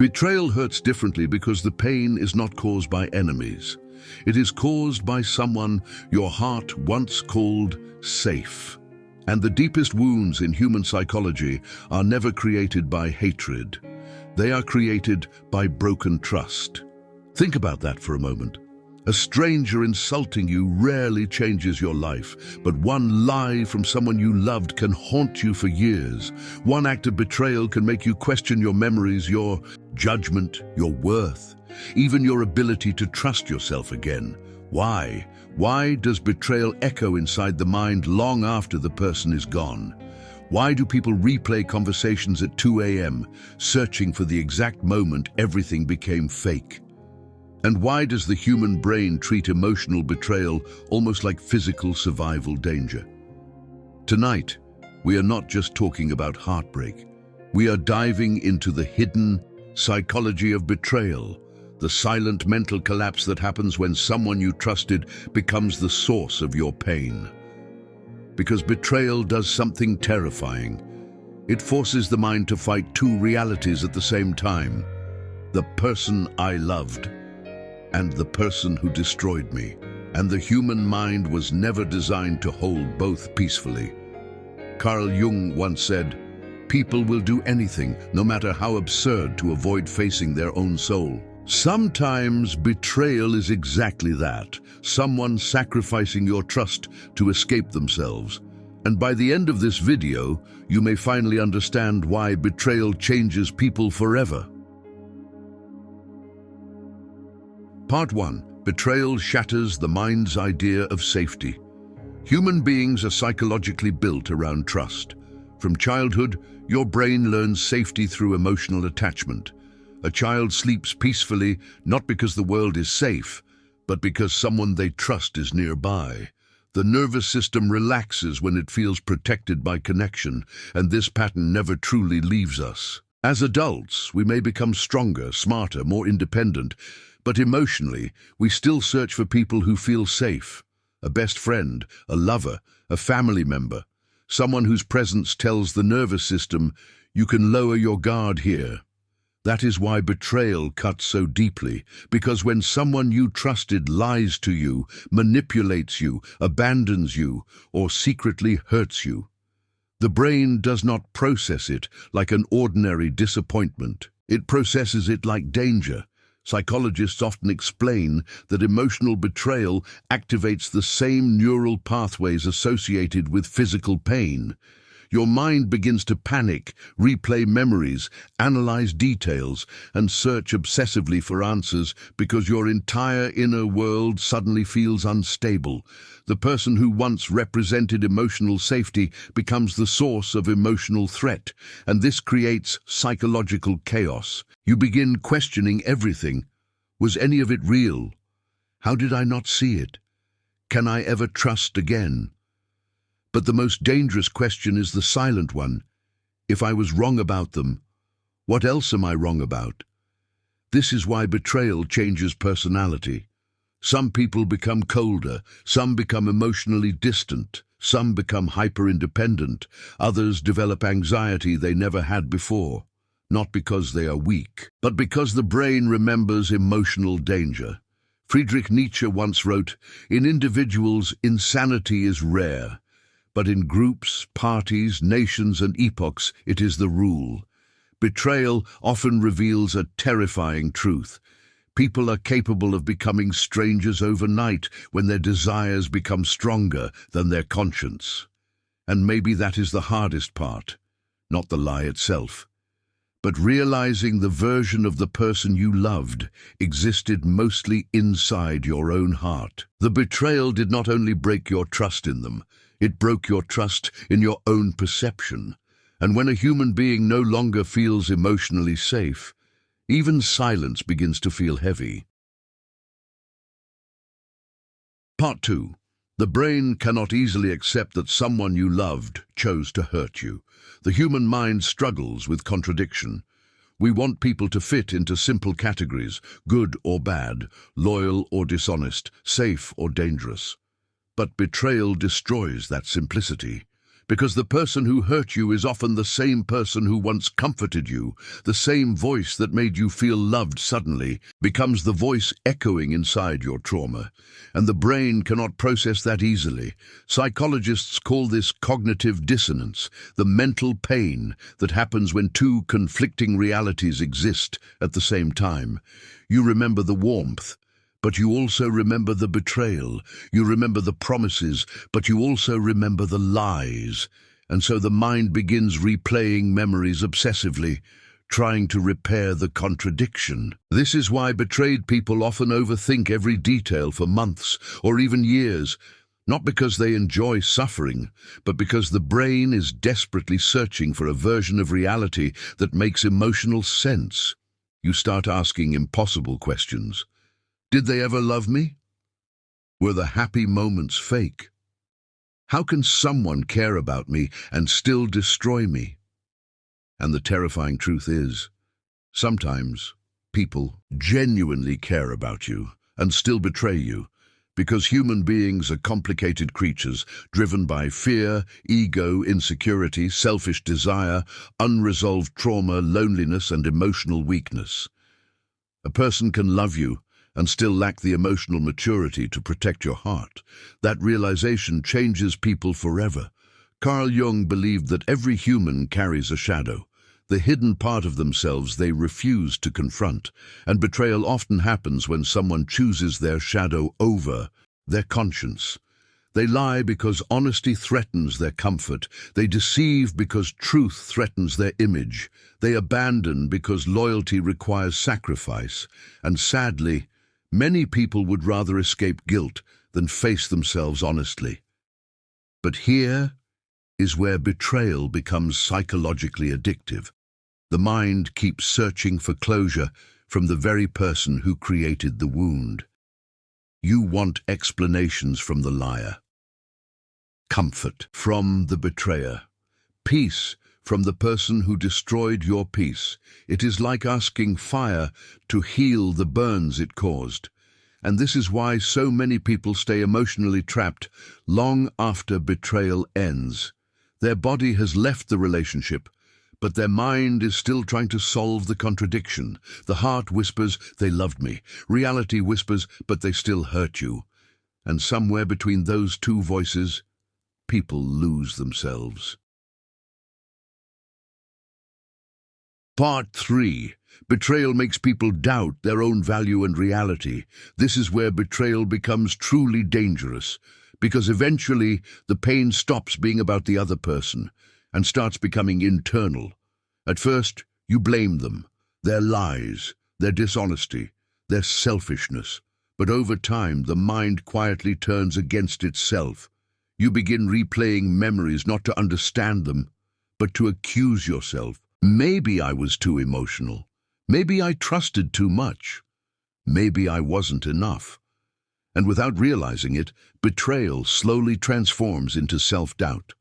Betrayal hurts differently because the pain is not caused by enemies. It is caused by someone your heart once called safe. And the deepest wounds in human psychology are never created by hatred. They are created by broken trust. Think about that for a moment. A stranger insulting you rarely changes your life, but one lie from someone you loved can haunt you for years. One act of betrayal can make you question your memories, your judgment, your worth, even your ability to trust yourself again. Why? Why does betrayal echo inside the mind long after the person is gone? Why do people replay conversations at 2 a.m., searching for the exact moment everything became fake? And why does the human brain treat emotional betrayal almost like physical survival danger? Tonight, we are not just talking about heartbreak. We are diving into the hidden psychology of betrayal, the silent mental collapse that happens when someone you trusted becomes the source of your pain. Because betrayal does something terrifying. It forces the mind to fight two realities at the same time: the person I loved and the person who destroyed me. And the human mind was never designed to hold both peacefully. Carl Jung once said, "People will do anything, no matter how absurd, to avoid facing their own soul." Sometimes betrayal is exactly that, someone sacrificing your trust to escape themselves. And by the end of this video, you may finally understand why betrayal changes people forever. Part 1. Betrayal shatters the mind's idea of safety. Human beings are psychologically built around trust. From childhood, your brain learns safety through emotional attachment. A child sleeps peacefully not because the world is safe, but because someone they trust is nearby. The nervous system relaxes when it feels protected by connection, and this pattern never truly leaves us. As adults, we may become stronger, smarter, more independent, but emotionally, we still search for people who feel safe. A best friend, a lover, a family member, someone whose presence tells the nervous system, you can lower your guard here. That is why betrayal cuts so deeply, because when someone you trusted lies to you, manipulates you, abandons you, or secretly hurts you, the brain does not process it like an ordinary disappointment. It processes it like danger. Psychologists often explain that emotional betrayal activates the same neural pathways associated with physical pain. Your mind begins to panic, replay memories, analyze details, and search obsessively for answers because your entire inner world suddenly feels unstable. The person who once represented emotional safety becomes the source of emotional threat, and this creates psychological chaos. You begin questioning everything. Was any of it real? How did I not see it? Can I ever trust again? But the most dangerous question is the silent one. If I was wrong about them, what else am I wrong about? This is why betrayal changes personality. Some people become colder, some become emotionally distant, some become hyper-independent, others develop anxiety they never had before. Not because they are weak, but because the brain remembers emotional danger. Friedrich Nietzsche once wrote, "In individuals, insanity is rare, but in groups, parties, nations, and epochs, it is the rule." Betrayal often reveals a terrifying truth. People are capable of becoming strangers overnight when their desires become stronger than their conscience. And maybe that is the hardest part, not the lie itself, but realizing the version of the person you loved existed mostly inside your own heart. The betrayal did not only break your trust in them, it broke your trust in your own perception. And when a human being no longer feels emotionally safe, even silence begins to feel heavy. Part 2. The brain cannot easily accept that someone you loved chose to hurt you. The human mind struggles with contradiction. We want people to fit into simple categories, good or bad, loyal or dishonest, safe or dangerous. But betrayal destroys that simplicity. Because the person who hurt you is often the same person who once comforted you. The same voice that made you feel loved suddenly becomes the voice echoing inside your trauma. And the brain cannot process that easily. Psychologists call this cognitive dissonance, the mental pain that happens when two conflicting realities exist at the same time. You remember the warmth, but you also remember the betrayal. You remember the promises, but you also remember the lies. And so the mind begins replaying memories obsessively, trying to repair the contradiction. This is why betrayed people often overthink every detail for months or even years, not because they enjoy suffering, but because the brain is desperately searching for a version of reality that makes emotional sense. You start asking impossible questions. Did they ever love me? Were the happy moments fake? How can someone care about me and still destroy me? And the terrifying truth is, sometimes people genuinely care about you and still betray you, because human beings are complicated creatures driven by fear, ego, insecurity, selfish desire, unresolved trauma, loneliness, and emotional weakness. A person can love you and still lack the emotional maturity to protect your heart. That realization changes people forever. Carl Jung believed that every human carries a shadow, the hidden part of themselves they refuse to confront, and betrayal often happens when someone chooses their shadow over their conscience. They lie because honesty threatens their comfort. They deceive because truth threatens their image. They abandon because loyalty requires sacrifice. And sadly, many people would rather escape guilt than face themselves honestly. But here is where betrayal becomes psychologically addictive. The mind keeps searching for closure from the very person who created the wound. You want explanations from the liar, comfort from the betrayer, peace from the person who destroyed your peace. It is like asking fire to heal the burns it caused. And this is why so many people stay emotionally trapped long after betrayal ends. Their body has left the relationship, but their mind is still trying to solve the contradiction. The heart whispers, "They loved me." Reality whispers, "But they still hurt you." And somewhere between those two voices, people lose themselves. Part 3. Betrayal makes people doubt their own value and reality. This is where betrayal becomes truly dangerous, because eventually the pain stops being about the other person and starts becoming internal. At first, you blame them, their lies, their dishonesty, their selfishness. But over time, the mind quietly turns against itself. You begin replaying memories not to understand them, but to accuse yourself. Maybe I was too emotional. Maybe I trusted too much. Maybe I wasn't enough. And without realizing it, betrayal slowly transforms into self-doubt.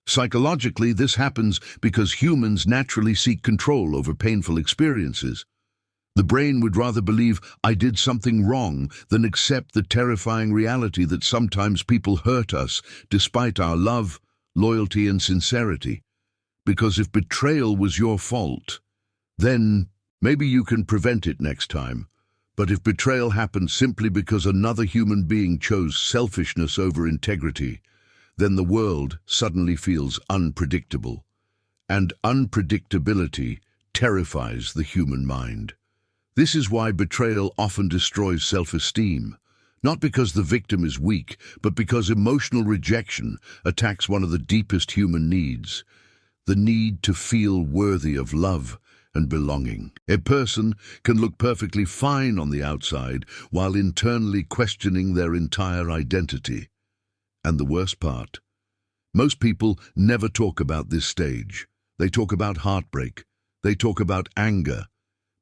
Psychologically, this happens because humans naturally seek control over painful experiences. The brain would rather believe I did something wrong than accept the terrifying reality that sometimes people hurt us despite our love, loyalty, and sincerity. Because if betrayal was your fault, then maybe you can prevent it next time. But if betrayal happened simply because another human being chose selfishness over integrity, then the world suddenly feels unpredictable. And unpredictability terrifies the human mind. This is why betrayal often destroys self-esteem, not because the victim is weak, but because emotional rejection attacks one of the deepest human needs, the need to feel worthy of love and belonging. A person can look perfectly fine on the outside while internally questioning their entire identity. And the worst part, most people never talk about this stage. They talk about heartbreak, they talk about anger,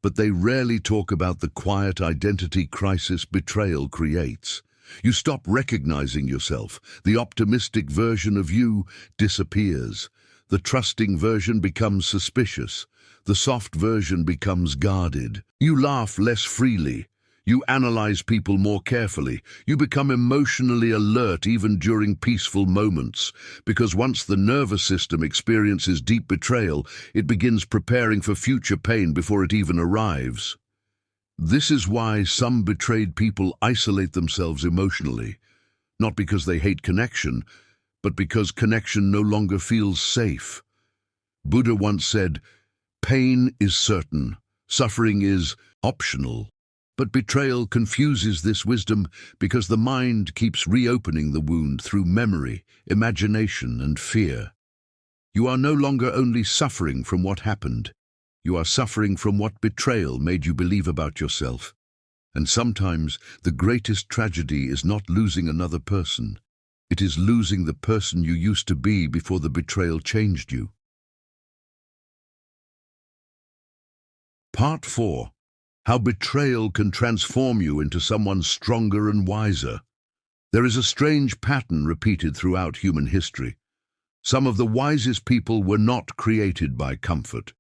but they rarely talk about the quiet identity crisis betrayal creates. You stop recognizing yourself. The optimistic version of you disappears. The trusting version becomes suspicious. The soft version becomes guarded. You laugh less freely. You analyze people more carefully. You become emotionally alert even during peaceful moments, because once the nervous system experiences deep betrayal, it begins preparing for future pain before it even arrives. This is why some betrayed people isolate themselves emotionally, not because they hate connection, but because connection no longer feels safe. Buddha once said, "Pain is certain, suffering is optional." But betrayal confuses this wisdom because the mind keeps reopening the wound through memory, imagination, and fear. You are no longer only suffering from what happened, you are suffering from what betrayal made you believe about yourself. And sometimes the greatest tragedy is not losing another person. It is losing the person you used to be before the betrayal changed you. Part 4. How betrayal can transform you into someone stronger and wiser. There is a strange pattern repeated throughout human history. Some of the wisest people were not created by comfort.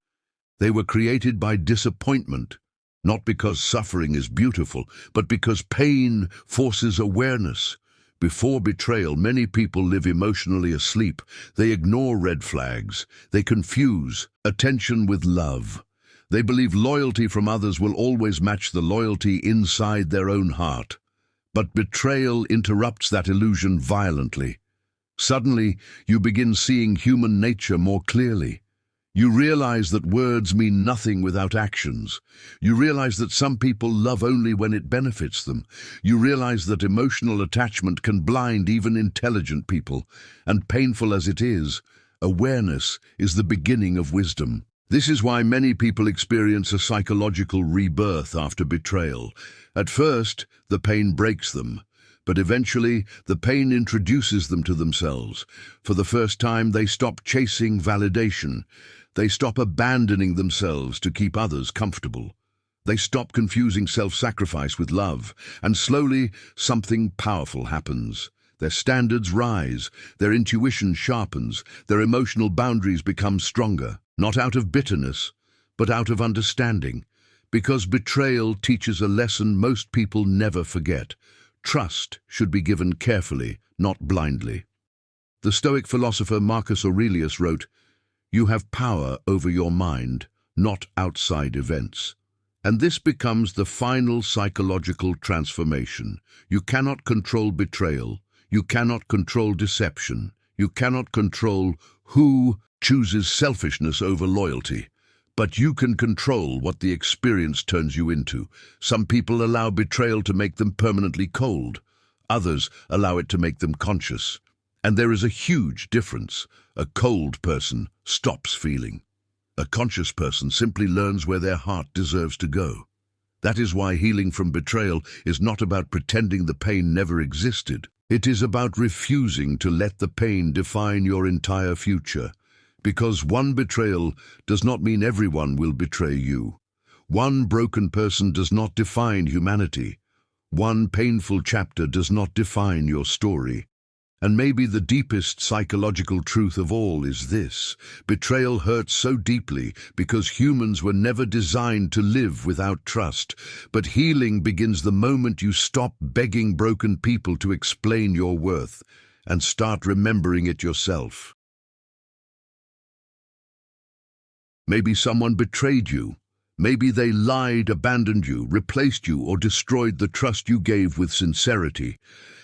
They were created by disappointment, not because suffering is beautiful, but because pain forces awareness. Before betrayal, many people live emotionally asleep. They ignore red flags. They confuse attention with love. They believe loyalty from others will always match the loyalty inside their own heart. But betrayal interrupts that illusion violently. Suddenly, you begin seeing human nature more clearly. You realize that words mean nothing without actions. You realize that some people love only when it benefits them. You realize that emotional attachment can blind even intelligent people. And painful as it is, awareness is the beginning of wisdom. This is why many people experience a psychological rebirth after betrayal. At first, the pain breaks them, but eventually the pain introduces them to themselves. For the first time, they stop chasing validation. They stop abandoning themselves to keep others comfortable. They stop confusing self-sacrifice with love, and slowly something powerful happens. Their standards rise, their intuition sharpens, their emotional boundaries become stronger. Not out of bitterness, but out of understanding, because betrayal teaches a lesson most people never forget. Trust should be given carefully, not blindly. The Stoic philosopher Marcus Aurelius wrote, "You have power over your mind, not outside events." And this becomes the final psychological transformation. You cannot control betrayal. You cannot control deception. You cannot control who chooses selfishness over loyalty. But you can control what the experience turns you into. Some people allow betrayal to make them permanently cold. Others allow it to make them conscious. And there is a huge difference. A cold person stops feeling. A conscious person simply learns where their heart deserves to go. That is why healing from betrayal is not about pretending the pain never existed. It is about refusing to let the pain define your entire future. Because one betrayal does not mean everyone will betray you. One broken person does not define humanity. One painful chapter does not define your story. And maybe the deepest psychological truth of all is this: betrayal hurts so deeply because humans were never designed to live without trust. But healing begins the moment you stop begging broken people to explain your worth and start remembering it yourself. Maybe someone betrayed you. Maybe they lied, abandoned you, replaced you, or destroyed the trust you gave with sincerity.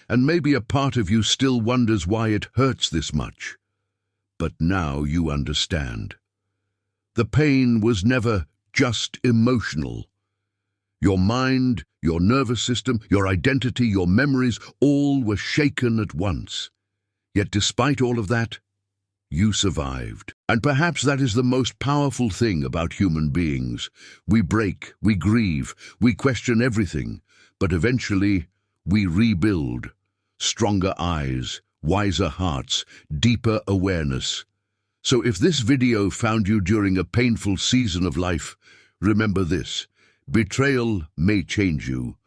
And maybe a part of you still wonders why it hurts this much. But now you understand. The pain was never just emotional. Your mind, your nervous system, your identity, your memories, all were shaken at once. Yet despite all of that, you survived. And perhaps that is the most powerful thing about human beings. We break, we grieve, we question everything, but eventually we rebuild. Stronger eyes, wiser hearts, deeper awareness. So if this video found you during a painful season of life, remember this: betrayal may change you,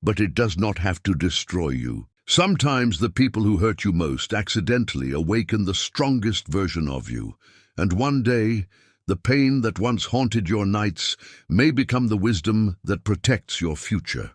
but it does not have to destroy you. Sometimes the people who hurt you most accidentally awaken the strongest version of you, and one day, the pain that once haunted your nights may become the wisdom that protects your future.